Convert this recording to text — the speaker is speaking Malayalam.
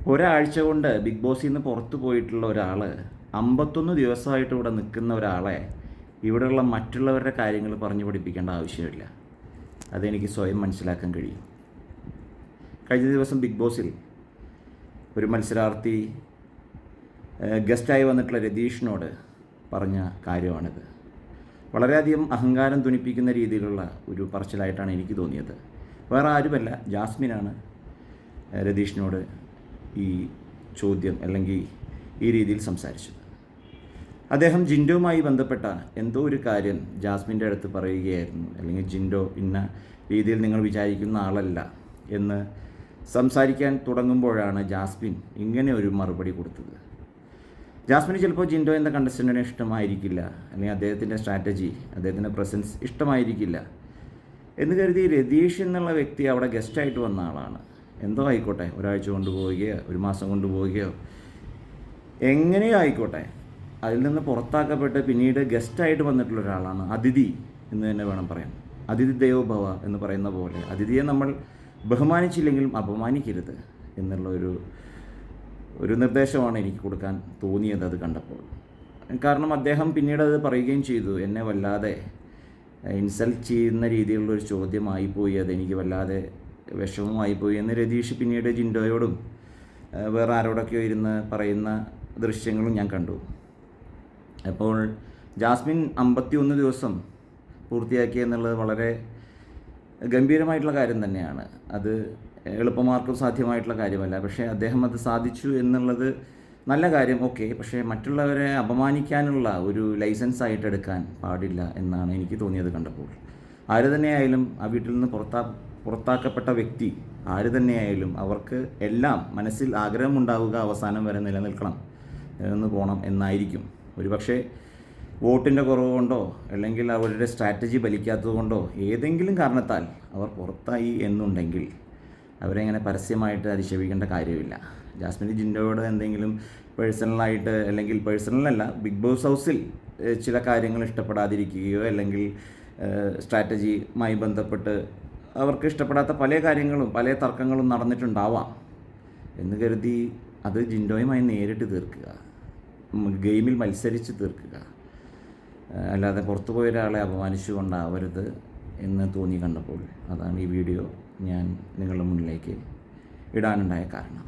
ഒരാഴ്ച കൊണ്ട് ബിഗ് ബോസിൽ നിന്ന് പുറത്തു പോയിട്ടുള്ള ഒരാൾ 51 ദിവസമായിട്ട് ഇവിടെ നിൽക്കുന്ന ഒരാളെ ഇവിടെയുള്ള മറ്റുള്ളവരുടെ കാര്യങ്ങൾ പറഞ്ഞു പഠിപ്പിക്കേണ്ട ആവശ്യമില്ല. അതെനിക്ക് സ്വയം മനസ്സിലാക്കാൻ കഴിയും. കഴിഞ്ഞ ദിവസം ബിഗ് ബോസിൽ ഒരു മത്സരാർത്ഥി ഗസ്റ്റായി വന്നിട്ടുള്ള രതീഷിനോട് പറഞ്ഞ കാര്യമാണിത്. വളരെയധികം അഹങ്കാരം ധ്വനിപ്പിക്കുന്ന രീതിയിലുള്ള ഒരു പറച്ചിലായിട്ടാണ് എനിക്ക് തോന്നിയത്. വേറെ ആരുമല്ല, ജാസ്മിനാണ് രതീഷിനോട് ഈ ചോദ്യം അല്ലെങ്കിൽ ഈ രീതിയിൽ സംസാരിച്ചത്. അദ്ദേഹം ജിൻഡോയുമായി ബന്ധപ്പെട്ട എന്തോ ഒരു കാര്യം ജാസ്മിൻ്റെ അടുത്ത് പറയുകയായിരുന്നു. അല്ലെങ്കിൽ ജിൻഡോ ഇന്ന രീതിയിൽ നിങ്ങൾ വിചാരിക്കുന്ന ആളല്ല എന്ന് സംസാരിക്കാൻ തുടങ്ങുമ്പോഴാണ് ജാസ്മിൻ ഇങ്ങനെ ഒരു മറുപടി കൊടുത്തത്. ജാസ്മിന് ചിലപ്പോൾ ജിൻഡോ എന്ന കണ്ടസ്റ്റൻറ്റിനെ ഇഷ്ടമായിരിക്കില്ല, അല്ലെങ്കിൽ അദ്ദേഹത്തിൻ്റെ സ്ട്രാറ്റജി, അദ്ദേഹത്തിൻ്റെ പ്രസൻസ് ഇഷ്ടമായിരിക്കില്ല എന്ന് കരുതി രതീഷ് എന്നുള്ള വ്യക്തി അവിടെ ഗസ്റ്റായിട്ട് വന്ന ആളാണ്. എന്തോ ആയിക്കോട്ടെ, ഒരാഴ്ച കൊണ്ടുപോവുകയോ ഒരു മാസം കൊണ്ടുപോവുകയോ എങ്ങനെയോ ആയിക്കോട്ടെ, അതിൽ നിന്ന് പുറത്താക്കപ്പെട്ട് പിന്നീട് ഗസ്റ്റായിട്ട് വന്നിട്ടുള്ള ഒരാളാണ്. അതിഥി എന്ന് തന്നെ വേണം പറയാൻ. അതിഥി ദേവോ ഭവ എന്ന് പറയുന്ന പോലെ അതിഥിയെ നമ്മൾ ബഹുമാനിച്ചില്ലെങ്കിലും അപമാനിക്കരുത് എന്നുള്ള ഒരു നിർദ്ദേശമാണ് എനിക്ക് കൊടുക്കാൻ തോന്നിയത് അത് കണ്ടപ്പോൾ. കാരണം അദ്ദേഹം പിന്നീട് അത് പറയുകയും ചെയ്തു, എന്നെ വല്ലാതെ ഇൻസൾട്ട് ചെയ്യുന്ന രീതിയിലുള്ളൊരു ചോദ്യമായിപ്പോയി, അതെനിക്ക് വല്ലാതെ വിഷമമായിപ്പോയി എന്ന് രതീഷ് പിന്നീട് ജിൻഡോയോടും വേറെ ആരോടൊക്കെയോ ഇരുന്ന് പറയുന്ന ദൃശ്യങ്ങളും ഞാൻ കണ്ടു. അപ്പോൾ ജാസ്മിൻ 51 ദിവസം പൂർത്തിയാക്കി എന്നുള്ളത് വളരെ ഗംഭീരമായിട്ടുള്ള കാര്യം തന്നെയാണ്. അത് എളുപ്പമാർക്കും സാധ്യമായിട്ടുള്ള കാര്യമല്ല. പക്ഷേ അദ്ദേഹം അത് സാധിച്ചു എന്നുള്ളത് നല്ല കാര്യം, ഓക്കെ. പക്ഷേ മറ്റുള്ളവരെ അപമാനിക്കാനുള്ള ഒരു ലൈസൻസ് ആയിട്ട് എടുക്കാൻ പാടില്ല എന്നാണ് എനിക്ക് തോന്നിയത് കണ്ടപ്പോൾ. ആര് തന്നെയായാലും ആ വീട്ടിൽ നിന്ന് പുറത്താക്കപ്പെട്ട വ്യക്തി ആര് തന്നെയായാലും അവർക്ക് എല്ലാം മനസ്സിൽ ആഗ്രഹമുണ്ടാവുക അവസാനം വരെ നിലനിന്ന് പോകണം എന്നായിരിക്കും. ഒരുപക്ഷെ വോട്ടിൻ്റെ കുറവ് കൊണ്ടോ അല്ലെങ്കിൽ അവരുടെ സ്ട്രാറ്റജി ഫലിക്കാത്തത് കൊണ്ടോ ഏതെങ്കിലും കാരണത്താൽ അവർ പുറത്തായി എന്നുണ്ടെങ്കിൽ അവരെ ഇങ്ങനെ പരസ്യമായിട്ട് അധിക്ഷേപിക്കേണ്ട കാര്യമില്ല. ജാസ്മിൻ ജിൻഡോയോട് എന്തെങ്കിലും പേഴ്സണലായിട്ട്, അല്ലെങ്കിൽ പേഴ്സണലല്ല, ബിഗ് ബോസ് ഹൗസിൽ ചില കാര്യങ്ങൾ ഇഷ്ടപ്പെടാതിരിക്കുകയോ അല്ലെങ്കിൽ സ്ട്രാറ്റജിയുമായി ബന്ധപ്പെട്ട് അവർക്ക് ഇഷ്ടപ്പെടാത്ത പല കാര്യങ്ങളും പല തർക്കങ്ങളും നടന്നിട്ടുണ്ടാവാം എന്ന് കരുതി അത് ജിൻഡോയുമായി നേരിട്ട് തീർക്കുക, ഗെയിമിൽ മത്സരിച്ച് തീർക്കുക, അല്ലാതെ പുറത്തു പോയ ഒരാളെ അപമാനിച്ചുകൊണ്ടാവരുത് എന്ന് തോന്നി കണ്ടപ്പോൾ അതാണ് ഈ വീഡിയോ ഞാൻ നിങ്ങളുടെ മുന്നിലേക്ക് ഇടാനുണ്ടായ കാരണം.